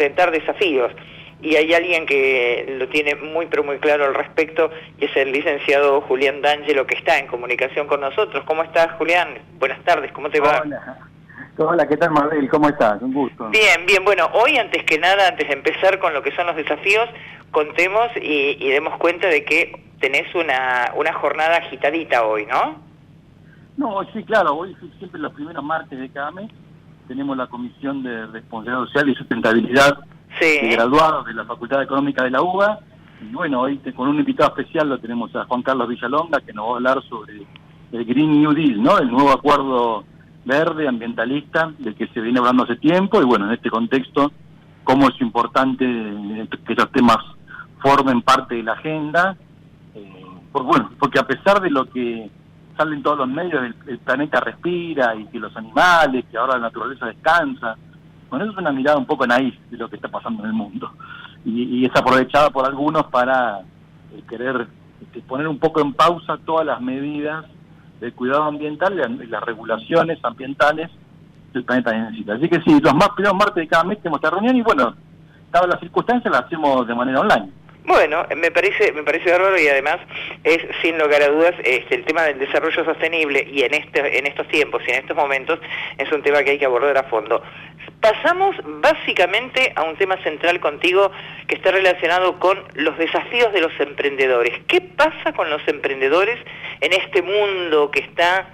enfrentar desafíos. Y hay alguien que lo tiene muy pero muy claro al respecto, y es el licenciado Julián D'Angelo, que está en comunicación con nosotros. ¿Cómo estás, Julián? Buenas tardes, ¿cómo te va? Hola, ¿qué tal, Mabel? ¿Cómo estás? Un gusto. Bien, bien. Bueno, hoy antes que nada, antes de empezar con lo que son los desafíos, contemos y demos cuenta de que tenés una jornada agitadita hoy, ¿no? No, sí, claro, hoy siempre los primeros martes de cada mes tenemos la Comisión de Responsabilidad Social y Sustentabilidad de graduados de la Facultad Económica de la UBA. Y bueno, hoy con un invitado especial lo tenemos a Juan Carlos Villalonga, que nos va a hablar sobre el Green New Deal, ¿no? El nuevo acuerdo verde, ambientalista, del que se viene hablando hace tiempo, y bueno, en este contexto, cómo es importante que esos temas formen parte de la agenda, porque a pesar de lo que sale en todos los medios, el planeta respira, y que los animales, que ahora la naturaleza descansa, bueno, eso es una mirada un poco naif de lo que está pasando en el mundo, y es aprovechada por algunos para querer poner un poco en pausa todas las medidas de cuidado ambiental y las regulaciones ambientales que el planeta necesita. Así que sí, los primeros martes de cada mes tenemos esta reunión, y bueno, dadas las circunstancias la hacemos de manera online. Bueno, me parece bárbaro, y además es sin lugar a dudas el tema del desarrollo sostenible, y en estos tiempos y en estos momentos es un tema que hay que abordar a fondo. Pasamos básicamente a un tema central contigo, que está relacionado con los desafíos de los emprendedores. ¿Qué pasa con los emprendedores en este mundo que está,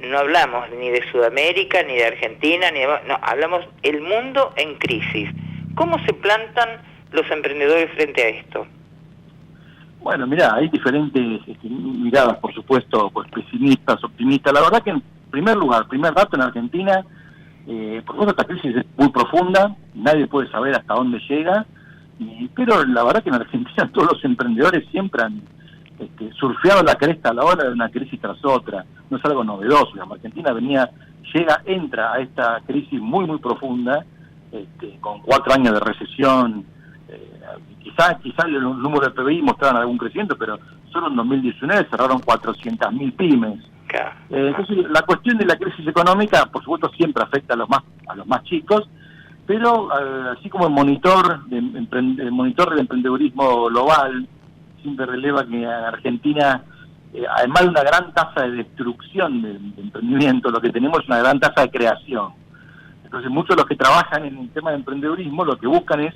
no hablamos ni de Sudamérica, ni de Argentina, no, hablamos el mundo en crisis? ¿Cómo se plantan los emprendedores frente a esto? Bueno, mirá, hay diferentes miradas, por supuesto, pues pesimistas, optimistas. La verdad que, en primer lugar, primer dato, en Argentina, por supuesto, esta crisis es muy profunda, nadie puede saber hasta dónde llega, pero la verdad que en Argentina todos los emprendedores siempre han surfeado la cresta a la hora de una crisis tras otra. No es algo novedoso. La Argentina entra a esta crisis muy, muy profunda, con 4 años de recesión. Quizá el número de PBI mostraron algún crecimiento, pero solo en 2019 cerraron 400.000 pymes. Entonces, la cuestión de la crisis económica, por supuesto, siempre afecta a los más chicos, pero así como el monitor del emprendedurismo global siempre releva que en Argentina, además de una gran tasa de destrucción de emprendimiento, lo que tenemos es una gran tasa de creación. Entonces, muchos de los que trabajan en el tema de emprendedurismo lo que buscan es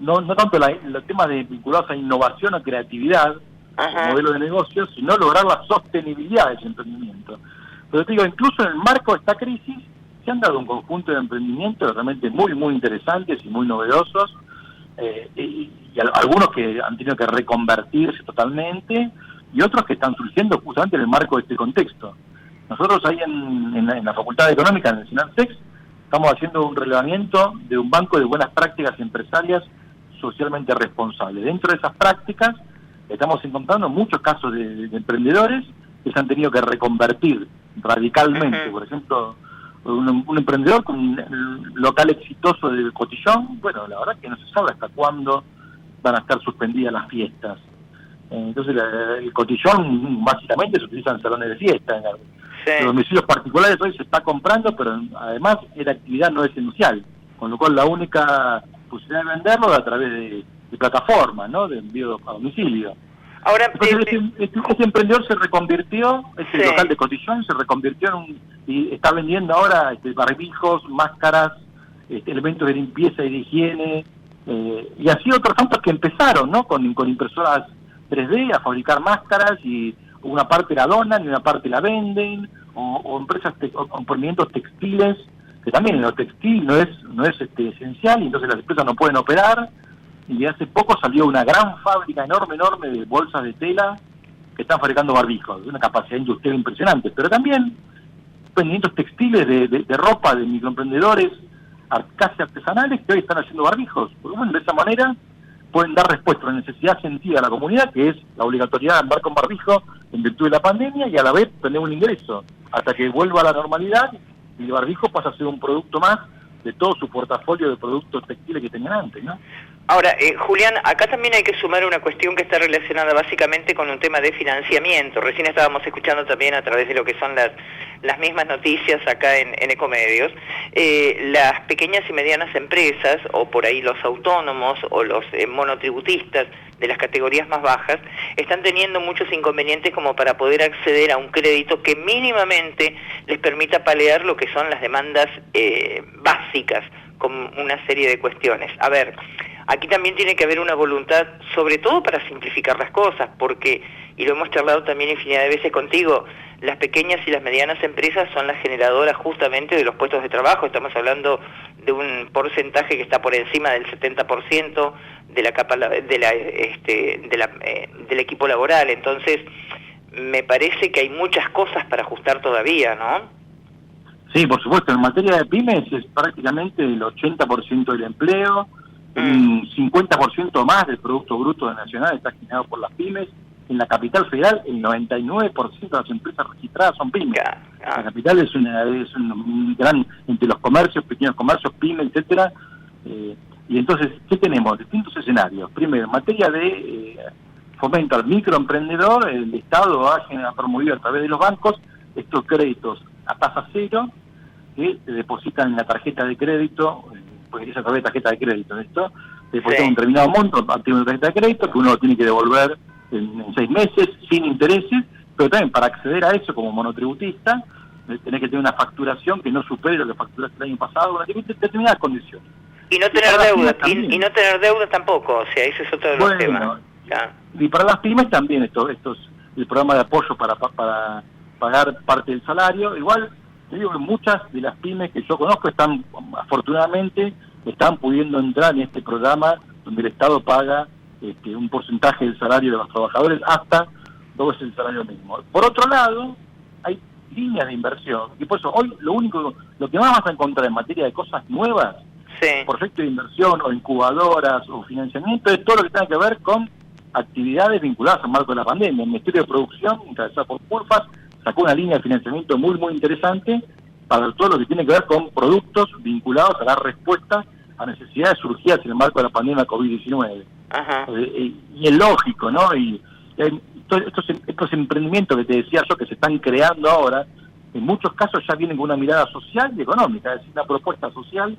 no tanto los temas vinculados a innovación o creatividad, modelo de negocio, sino lograr la sostenibilidad de ese emprendimiento. Pero te digo, incluso en el marco de esta crisis se han dado un conjunto de emprendimientos realmente muy, muy interesantes y muy novedosos, y algunos que han tenido que reconvertirse totalmente, y otros que están surgiendo justamente en el marco de este contexto. Nosotros ahí en la Facultad de Económica, en el SINARTEX, estamos haciendo un relevamiento de un banco de buenas prácticas empresarias socialmente responsables. Dentro de esas prácticas estamos encontrando muchos casos de emprendedores que se han tenido que reconvertir radicalmente. Por ejemplo, un emprendedor con un local exitoso de Cotillón, bueno, la verdad que no se sabe hasta cuándo van a estar suspendidas las fiestas. Entonces el Cotillón básicamente se utiliza en salones de fiesta. En los domicilios particulares hoy se está comprando, pero además la actividad no es esencial, con lo cual la única posibilidad de venderlo es a través de plataformas, ¿no?, de envío a domicilio. Ahora, entonces, este emprendedor se reconvirtió, local de Cotillón se convirtió y está vendiendo ahora barbijos, máscaras, elementos de limpieza y de higiene, y así otros tantos que empezaron, ¿no?, con impresoras 3D a fabricar máscaras, y una parte la donan y una parte la venden, o empresas o emprendimientos textiles, que también lo textil no es esencial, y entonces las empresas no pueden operar. Y hace poco salió una gran fábrica enorme de bolsas de tela que están fabricando barbijos, de una capacidad industrial impresionante, pero también emprendimientos textiles de ropa, de microemprendedores casi artesanales, que hoy están haciendo barbijos. Porque, bueno, de esa manera pueden dar respuesta a la necesidad sentida de la comunidad, que es la obligatoriedad de andar con barbijo en virtud de la pandemia, y a la vez tener un ingreso hasta que vuelva a la normalidad, y el barbijo pasa a ser un producto más de todo su portafolio de productos textiles que tenían antes, ¿no? Ahora, Julián, acá también hay que sumar una cuestión que está relacionada básicamente con un tema de financiamiento. Recién estábamos escuchando también a través de lo que son las mismas noticias acá en Ecomedios, las pequeñas y medianas empresas, o por ahí los autónomos, o los monotributistas de las categorías más bajas, están teniendo muchos inconvenientes como para poder acceder a un crédito que mínimamente les permita paliar lo que son las demandas básicas, con una serie de cuestiones. A ver, aquí también tiene que haber una voluntad, sobre todo para simplificar las cosas, porque, y lo hemos charlado también infinidad de veces contigo, las pequeñas y las medianas empresas son las generadoras justamente de los puestos de trabajo. Estamos hablando de un porcentaje que está por encima del 70% de la capa del equipo laboral. Entonces, me parece que hay muchas cosas para ajustar todavía, ¿no? Sí, por supuesto. En materia de pymes es prácticamente el 80% del empleo, un 50% más del Producto Bruto Nacional está generado por las pymes. En la capital federal, el 99% de las empresas registradas son pymes. La capital es un gran, entre los comercios, pequeños comercios, pymes, etcétera. Y entonces, ¿qué tenemos? Distintos escenarios. Primero, en materia de fomento al microemprendedor, el Estado ha promovido a través de los bancos estos créditos a tasa cero, que te depositan en la tarjeta de crédito, porque es a través de tarjeta de crédito esto, te depositan un determinado monto a partir de una tarjeta de crédito que uno lo tiene que devolver en 6 meses, sin intereses, pero también para acceder a eso como monotributista, tenés que tener una facturación que no supere lo que facturaste el año pasado, en determinadas condiciones. Y no tener deuda, y no tener deuda tampoco, o sea, ese es otro de los temas. Y para las pymes también, el programa de apoyo para pagar parte del salario. Igual, te digo que muchas de las pymes que yo conozco afortunadamente, están pudiendo entrar en este programa donde el Estado paga un porcentaje del salario de los trabajadores hasta 2 veces el salario mínimo. Por otro lado, hay líneas de inversión, y por eso hoy lo que más vas a encontrar en materia de cosas nuevas, proyectos de inversión o incubadoras o financiamiento, es todo lo que tenga que ver con actividades vinculadas al marco de la pandemia. El Ministerio de Producción, encabezado por Pulfas, sacó una línea de financiamiento muy, muy interesante para todo lo que tiene que ver con productos vinculados a dar respuesta a necesidades surgidas en el marco de la pandemia COVID-19. Y es lógico, ¿no? Y estos emprendimientos que te decía yo que se están creando ahora, en muchos casos ya vienen con una mirada social y económica, es decir, una propuesta social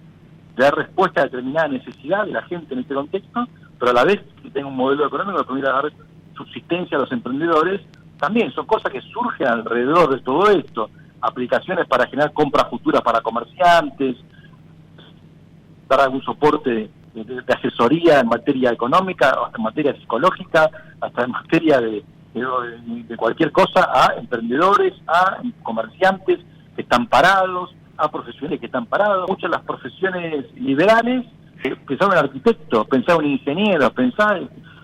de dar respuesta a determinada necesidad de la gente en este contexto, pero a la vez que tenga un modelo económico que permita dar subsistencia a los emprendedores. También son cosas que surgen alrededor de todo esto, aplicaciones para generar compras futuras para comerciantes, dar algún soporte de asesoría en materia económica, hasta en materia psicológica, hasta en materia de cualquier cosa, a emprendedores, a comerciantes que están parados, a profesionales que están parados. Muchas de las profesiones liberales pensaron en arquitectos, pensaron en ingenieros,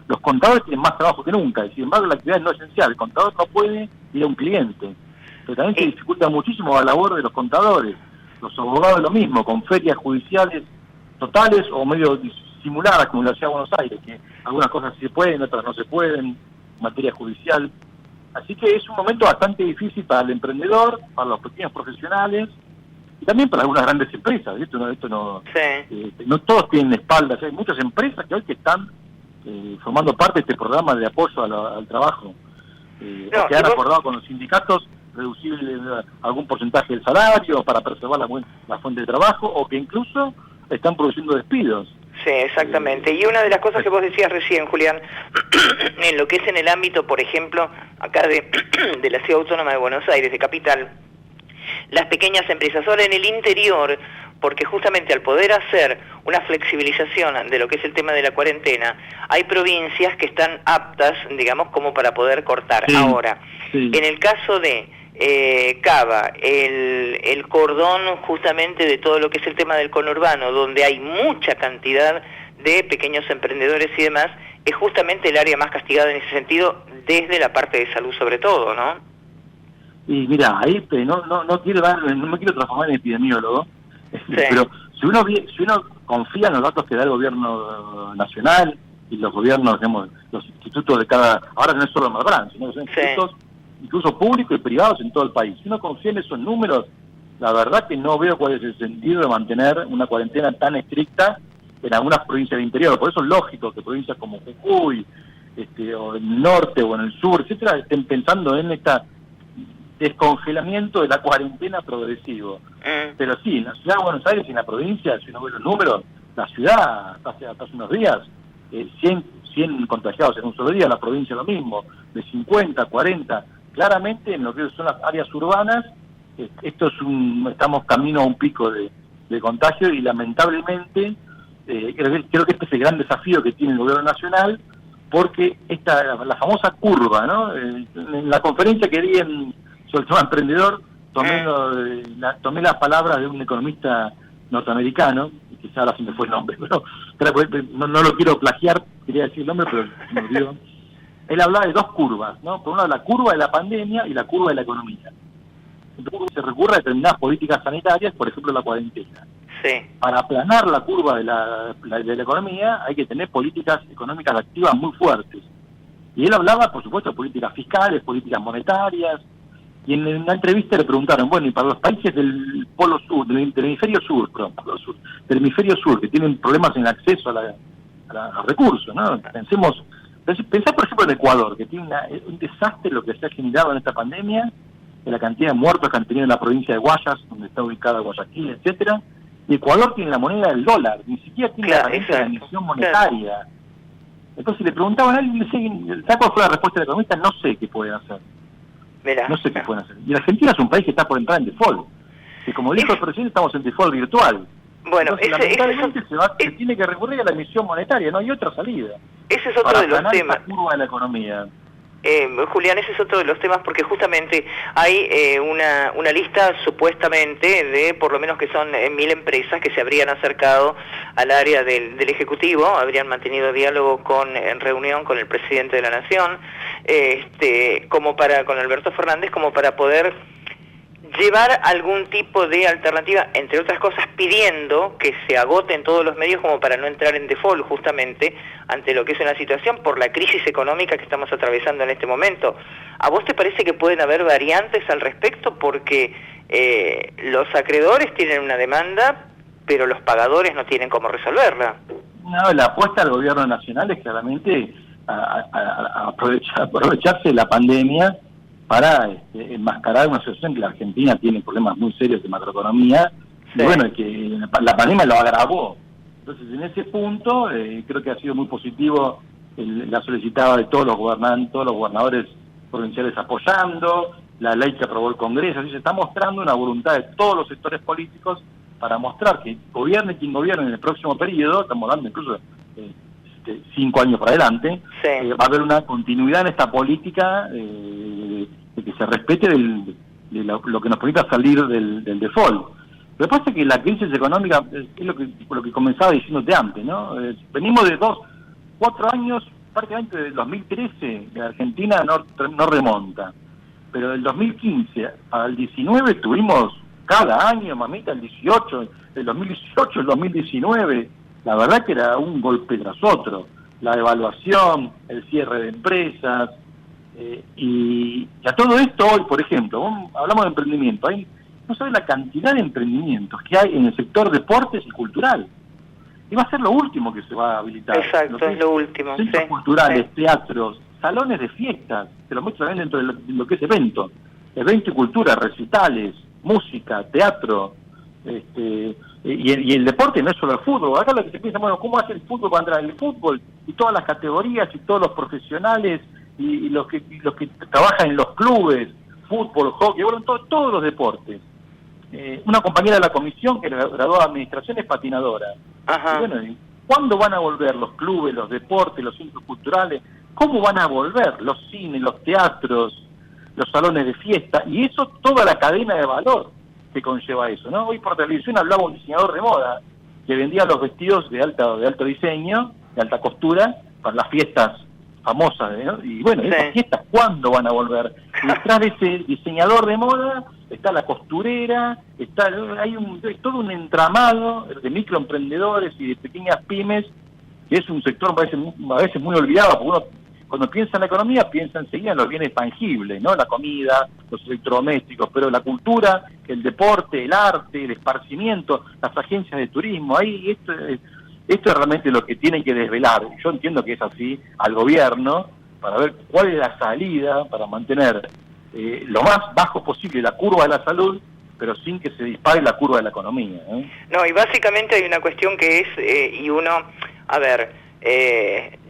los contadores tienen más trabajo que nunca, y sin embargo la actividad no es esencial. El contador no puede ir a un cliente, pero también se dificulta muchísimo la labor de los contadores. Los abogados lo mismo, con ferias judiciales totales o medio simuladas, como lo hacía Buenos Aires, que algunas cosas sí se pueden, otras no se pueden, en materia judicial. Así que es un momento bastante difícil para el emprendedor, para los pequeños profesionales, y también para algunas grandes empresas. No todos tienen espaldas, hay muchas empresas que hoy que están formando parte de este programa de apoyo al trabajo, que han acordado con los sindicatos reducir algún porcentaje del salario para preservar la fuente de trabajo, o que incluso están produciendo despidos. Sí, exactamente. Y una de las cosas que vos decías recién, Julián, en lo que es en el ámbito, por ejemplo, acá de la Ciudad Autónoma de Buenos Aires, de Capital, las pequeñas empresas, ahora en el interior, porque justamente al poder hacer una flexibilización de lo que es el tema de la cuarentena, hay provincias que están aptas, digamos, como para poder cortar. Ahora, en el caso de Cava, el cordón justamente de todo lo que es el tema del conurbano, donde hay mucha cantidad de pequeños emprendedores y demás, es justamente el área más castigada en ese sentido, desde la parte de salud sobre todo, ¿no? Y mira, ahí no me quiero transformar en epidemiólogo, pero si uno confía en los datos que da el gobierno nacional y los gobiernos, digamos, los institutos de ahora no es solo Malbrán, sino que son institutos incluso públicos y privados en todo el país. Si uno confía en esos números, la verdad que no veo cuál es el sentido de mantener una cuarentena tan estricta en algunas provincias del interior. Por eso es lógico que provincias como Jujuy, o en el norte o en el sur, etcétera, estén pensando en esta descongelamiento de la cuarentena progresivo. Pero sí, en la ciudad de Buenos Aires y en la provincia, si uno ve los números, la ciudad, hace unos días, 100 contagiados en un solo día, la provincia lo mismo, de 50, 40. Claramente en lo que son las áreas urbanas, estamos camino a un pico de contagio y lamentablemente creo que este es el gran desafío que tiene el gobierno nacional, porque la famosa curva, ¿no? En la conferencia que di sobre el tema emprendedor, tomé las palabras de un economista norteamericano, que ahora se me fue el nombre, pero no lo quiero plagiar, quería decir el nombre, pero me olvidó. Él hablaba de dos curvas, ¿no? Por un lado la curva de la pandemia y la curva de la economía. Entonces se recurre a determinadas políticas sanitarias, por ejemplo la cuarentena. Sí. Para aplanar la curva de la economía hay que tener políticas económicas activas muy fuertes. Y él hablaba, por supuesto, de políticas fiscales, políticas monetarias, y en una entrevista le preguntaron, bueno, y para los países del polo sur, del hemisferio sur, del hemisferio sur, que tienen problemas en acceso a los recursos, ¿no? Pensá, por ejemplo, en Ecuador, que tiene un desastre lo que se ha generado en esta pandemia, de la cantidad de muertos que han tenido en la provincia de Guayas, donde está ubicada Guayaquil, etcétera. Y Ecuador tiene la moneda del dólar, ni siquiera tiene la herramienta de la emisión monetaria. Claro. Entonces le preguntaban a él, ¿sabes cuál fue la respuesta del economista? No sé qué pueden hacer. Mirá, no sé qué pueden hacer. Y la Argentina es un país que está por entrar en default. Y como dijo el presidente, estamos en default virtual. Bueno, entonces, lamentablemente se tiene que recurrir a la emisión monetaria, no hay otra salida. Ese es otro de los temas. La curva de la economía. Julián, ese es otro de los temas porque justamente hay una lista supuestamente de por lo menos que son 1000 empresas que se habrían acercado al área del Ejecutivo, habrían mantenido diálogo en reunión con el presidente de la Nación, con Alberto Fernández, como para poder llevar algún tipo de alternativa, entre otras cosas pidiendo que se agoten todos los medios como para no entrar en default justamente ante lo que es una situación por la crisis económica que estamos atravesando en este momento. ¿A vos te parece que pueden haber variantes al respecto? Porque los acreedores tienen una demanda, pero los pagadores no tienen cómo resolverla. No, la apuesta del gobierno nacional es claramente a aprovecharse de la pandemia para enmascarar una situación que la Argentina tiene problemas muy serios de macroeconomía, sí. Y bueno, que la pandemia lo agravó. Entonces, en ese punto, creo que ha sido muy positivo la solicitada de todos los gobernadores provinciales apoyando, la ley que aprobó el Congreso, así se está mostrando una voluntad de todos los sectores políticos para mostrar que gobierne quien gobierne en el próximo periodo, estamos hablando incluso 5 años para adelante, sí. Va a haber una continuidad en esta política de que se respete de lo que nos permita salir del default. Lo que pasa es que la crisis económica es lo que comenzaba diciéndote antes, ¿no? Venimos de 4 años, prácticamente del 2013, la Argentina no remonta, pero del 2015 al 19 tuvimos cada año, mamita, el 18, el 2018, el 2019, la verdad que era un golpe tras otro, la devaluación, el cierre de empresas, y a todo esto hoy, por ejemplo, hablamos de emprendimiento, no sabes la cantidad de emprendimientos que hay en el sector deportes y cultural, y va a ser lo último que se va a habilitar. Exacto, es lo último. Centros culturales, teatros, salones de fiestas, te lo muestro también dentro de lo que es evento y cultura, recitales, música, teatro, y el deporte no es solo el fútbol. Acá lo que se piensa, bueno, ¿cómo hace el fútbol para entrar en el fútbol? Y todas las categorías y todos los profesionales y los que trabajan en los clubes, fútbol, hockey, bueno, todos los deportes. Una compañera de la comisión que graduó de administración es patinadora. Ajá. Y bueno, ¿cuándo van a volver los clubes, los deportes, los centros culturales? ¿Cómo van a volver los cines, los teatros, los salones de fiesta? Y eso, toda la cadena de valor que conlleva eso, ¿no? Hoy por televisión hablaba un diseñador de moda que vendía los vestidos de alto diseño, de alta costura, para las fiestas famosas, ¿no? Y bueno, sí. Esas fiestas, ¿cuándo van a volver? Y detrás de ese diseñador de moda está la costurera, hay todo un entramado de microemprendedores y de pequeñas pymes, que es un sector a veces muy olvidado, porque uno cuando piensa en la economía piensa enseguida en los bienes tangibles, ¿no? La comida, los electrodomésticos, pero la cultura, el deporte, el arte, el esparcimiento, las agencias de turismo, ahí esto es realmente lo que tienen que desvelar. Yo entiendo que es así al gobierno, para ver cuál es la salida para mantener lo más bajo posible la curva de la salud, pero sin que se dispare la curva de la economía. No, y básicamente hay una cuestión que es, y uno, a ver,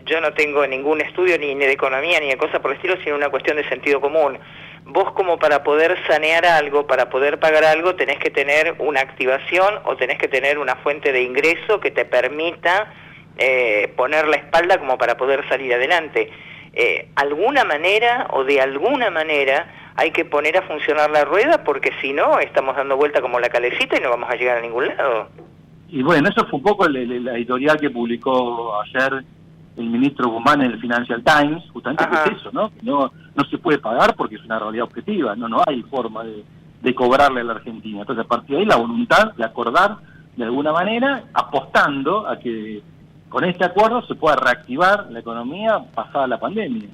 yo no tengo ningún estudio ni de economía ni de cosas por el estilo, sino una cuestión de sentido común. Vos como para poder sanear algo, para poder pagar algo, tenés que tener una activación o tenés que tener una fuente de ingreso que te permita poner la espalda como para poder salir adelante. Alguna manera o de alguna manera hay que poner a funcionar la rueda, porque si no estamos dando vuelta como la calecita y no vamos a llegar a ningún lado. Y bueno, eso fue un poco la editorial que publicó ayer el ministro Guzmán en el Financial Times, justamente que es eso, ¿no? No se puede pagar porque es una realidad objetiva, no hay forma de cobrarle a la Argentina. Entonces, a partir de ahí, la voluntad de acordar de alguna manera, apostando a que con este acuerdo se pueda reactivar la economía pasada la pandemia,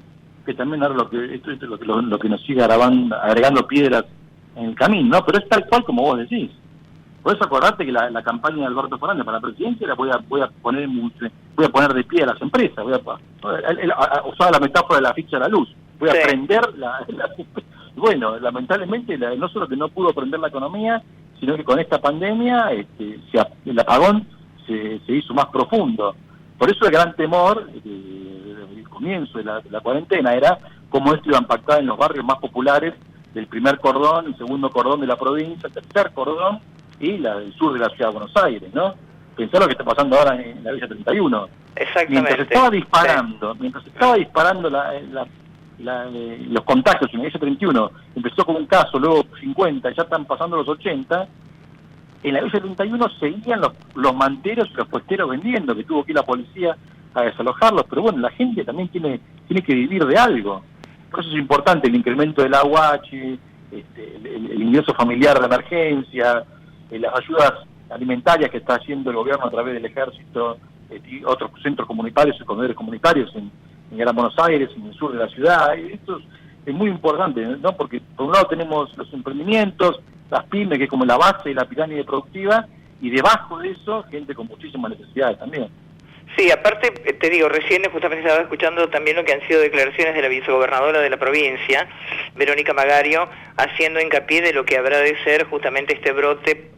que también ahora esto es lo que nos sigue agregando piedras en el camino, ¿no? Pero es tal cual como vos decís. Por eso acordate que la campaña de Alberto Fernández para la presidencia la voy a poner de pie a las empresas, usaba la metáfora de la ficha de la luz, voy a prender bueno, lamentablemente no solo que no pudo prender la economía, sino que con esta pandemia el apagón se hizo más profundo. Por eso el gran temor el comienzo de la cuarentena era cómo esto iba a impactar en los barrios más populares del primer cordón, el segundo cordón de la provincia, el tercer cordón y del sur de la ciudad de Buenos Aires, ¿no? Pensá lo que está pasando ahora en la Villa 31. Exactamente. Mientras estaba disparando los contagios en la Villa 31, empezó con un caso, luego 50, ya están pasando los 80, en la Villa 31 seguían los manteros y los puesteros vendiendo, que tuvo que ir la policía a desalojarlos, pero bueno, la gente también tiene que vivir de algo. Por eso es importante el incremento del aguache, el ingreso familiar de emergencia, las ayudas alimentarias que está haciendo el gobierno a través del ejército y otros centros comunitarios y comedores comunitarios en Gran Buenos Aires, en el sur de la ciudad. Esto es muy importante, ¿no? Porque por un lado tenemos los emprendimientos, las pymes, que es como la base de la pirámide productiva, y debajo de eso, gente con muchísimas necesidades también. Sí, aparte, te digo, recién justamente estaba escuchando también lo que han sido declaraciones de la vicegobernadora de la provincia, Verónica Magario, haciendo hincapié de lo que habrá de ser justamente este brote,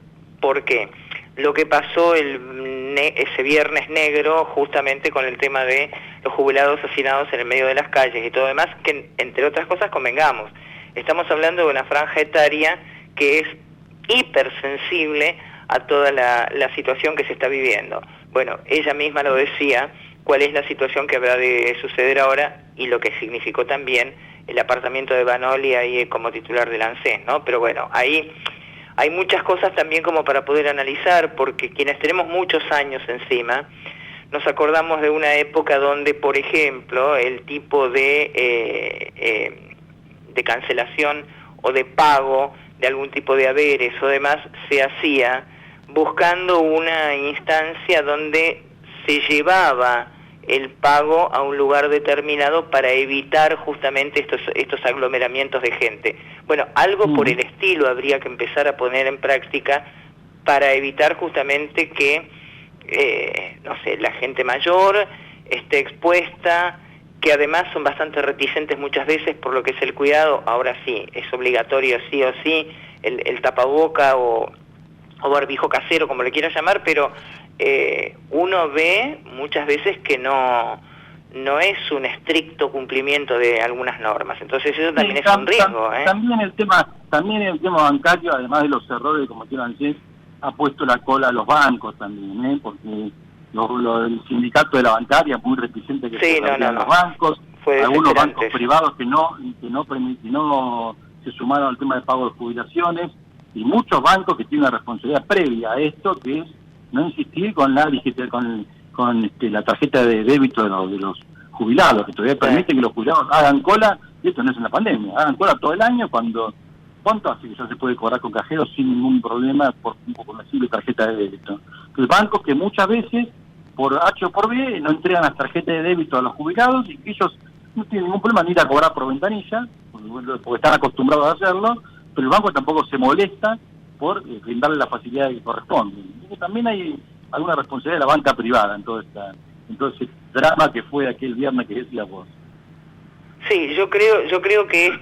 porque lo que pasó ese viernes negro, justamente con el tema de los jubilados hacinados en el medio de las calles y todo demás, que entre otras cosas convengamos, estamos hablando de una franja etaria que es hipersensible a toda la situación que se está viviendo. Bueno, ella misma lo decía, cuál es la situación que habrá de suceder ahora y lo que significó también el apartamiento de Banoli ahí como titular del ANSES, ¿no? Pero bueno, ahí hay muchas cosas también como para poder analizar, porque quienes tenemos muchos años encima, nos acordamos de una época donde, por ejemplo, el tipo de cancelación o de pago de algún tipo de haberes o demás se hacía buscando una instancia donde se llevaba el pago a un lugar determinado para evitar justamente estos aglomeramientos de gente. Bueno, algo por el estilo habría que empezar a poner en práctica para evitar justamente que, no sé, la gente mayor esté expuesta, que además son bastante reticentes muchas veces por lo que es el cuidado. Ahora sí, es obligatorio sí o sí el tapaboca o barbijo casero, como le quieras llamar, pero uno ve muchas veces que no es un estricto cumplimiento de algunas normas. Entonces eso también es un riesgo. También el tema bancario, además de los errores que cometió ANSES, ha puesto la cola a los bancos también, porque el sindicato de la bancaria muy reticente que se abrían los bancos, algunos bancos privados que no se sumaron al tema de pago de jubilaciones, y muchos bancos que tienen una responsabilidad previa a esto, que es no insistir con la tarjeta de débito de los jubilados, que todavía permiten que los jubilados hagan cola, y esto no es en la pandemia, hagan cola todo el año ¿cuánto hace que ya se puede cobrar con cajeros sin ningún problema por una simple tarjeta de débito? Entonces, bancos que muchas veces, por H o por B, no entregan las tarjetas de débito a los jubilados y que ellos no tienen ningún problema en ir a cobrar por ventanilla, porque están acostumbrados a hacerlo, pero el banco tampoco se molesta por brindarle la facilidad que corresponde. Entonces, también hay alguna responsabilidad de la banca privada en todo ese drama que fue aquel viernes que decías vos. Sí, yo creo que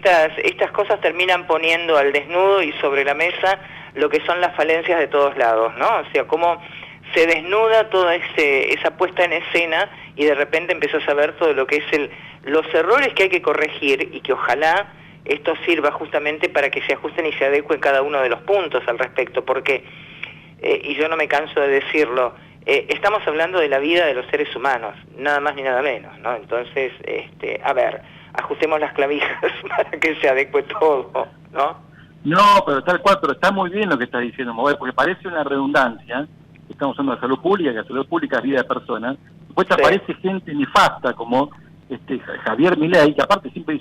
estas cosas terminan poniendo al desnudo y sobre la mesa lo que son las falencias de todos lados, ¿no? O sea, cómo se desnuda toda esa puesta en escena y de repente empezás a ver todo lo que es los errores que hay que corregir y que ojalá esto sirva justamente para que se ajusten y se adecuen cada uno de los puntos al respecto, porque, y yo no me canso de decirlo, estamos hablando de la vida de los seres humanos, nada más ni nada menos, ¿no? Entonces, a ver, ajustemos las clavijas para que se adecue todo, ¿no? No, pero tal cual, pero está muy bien lo que está diciendo, Mover, porque parece una redundancia. Estamos hablando de salud pública, que la salud pública es vida de personas. Después te aparece gente nefasta como Javier Milei, que aparte siempre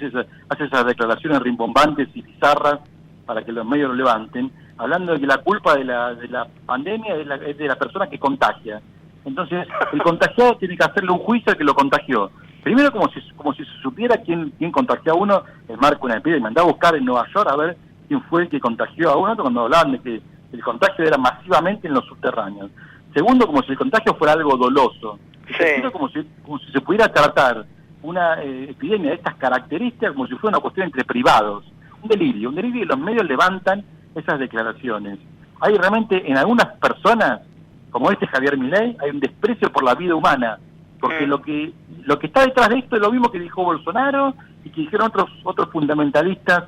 hace esas declaraciones rimbombantes y bizarras para que los medios lo levanten, hablando de que la culpa de la pandemia es de la persona que contagia. Entonces, el contagiado tiene que hacerle un juicio al que lo contagió. Primero, como si se supiera quién contagió a uno, el marco de una epidemia. Andá a buscar en Nueva York a ver quién fue el que contagió a uno, cuando hablaban de que el contagio era masivamente en los subterráneos. Segundo, como si el contagio fuera algo doloso. Sí. Tercero, como si se pudiera tratar una epidemia de estas características como si fuera una cuestión entre privados. Un delirio, y los medios levantan esas declaraciones. Hay realmente en algunas personas, como Javier Milei, hay un desprecio por la vida humana, porque lo que está detrás de esto es lo mismo que dijo Bolsonaro y que dijeron otros fundamentalistas,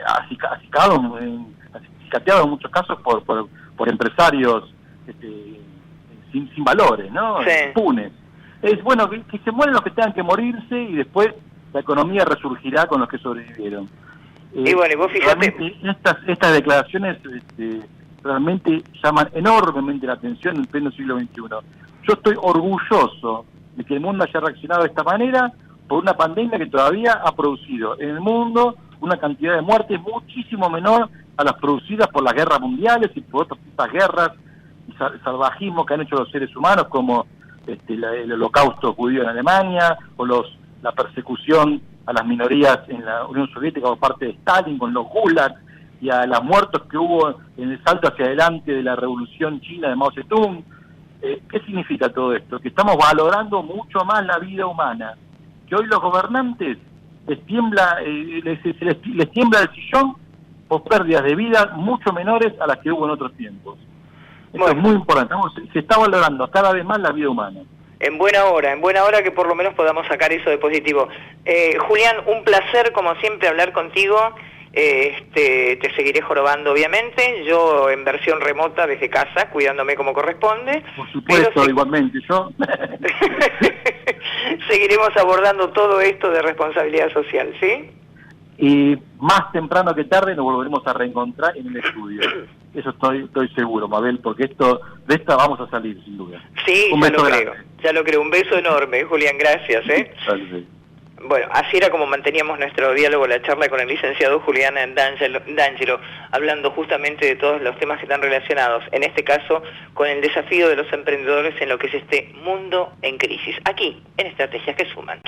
acicateados en muchos casos por empresarios sin valores, ¿no? Sí. Impunes. Es bueno que se mueren los que tengan que morirse y después la economía resurgirá con los que sobrevivieron. Y bueno, y vos fíjate, estas declaraciones realmente llaman enormemente la atención en pleno siglo XXI. Yo estoy orgulloso de que el mundo haya reaccionado de esta manera por una pandemia que todavía ha producido en el mundo una cantidad de muertes muchísimo menor a las producidas por las guerras mundiales y por otras guerras y salvajismo que han hecho los seres humanos, como el holocausto judío en Alemania, o la persecución a las minorías en la Unión Soviética por parte de Stalin, con los gulags, y a los muertos que hubo en el salto hacia adelante de la revolución china de Mao Zedong. ¿Qué significa todo esto? Que estamos valorando mucho más la vida humana, que hoy los gobernantes les tiembla el sillón por pérdidas de vida mucho menores a las que hubo en otros tiempos. Esto es muy importante. Se está valorando cada vez más la vida humana. En buena hora que por lo menos podamos sacar eso de positivo. Julián, un placer como siempre hablar contigo. Te seguiré jorobando obviamente, yo en versión remota desde casa, cuidándome como corresponde. Por supuesto, igualmente yo. Seguiremos abordando todo esto de responsabilidad social, ¿sí? Y más temprano que tarde nos volveremos a reencontrar en el estudio. Eso estoy seguro, Mabel, porque de esta vamos a salir, sin duda. Sí, ya lo creo. Un beso enorme, Julián, gracias. Vale. Bueno, así era como manteníamos nuestro diálogo, la charla con el licenciado Julián D'Angelo, hablando justamente de todos los temas que están relacionados, en este caso, con el desafío de los emprendedores en lo que es este mundo en crisis, aquí, en Estrategias que Suman.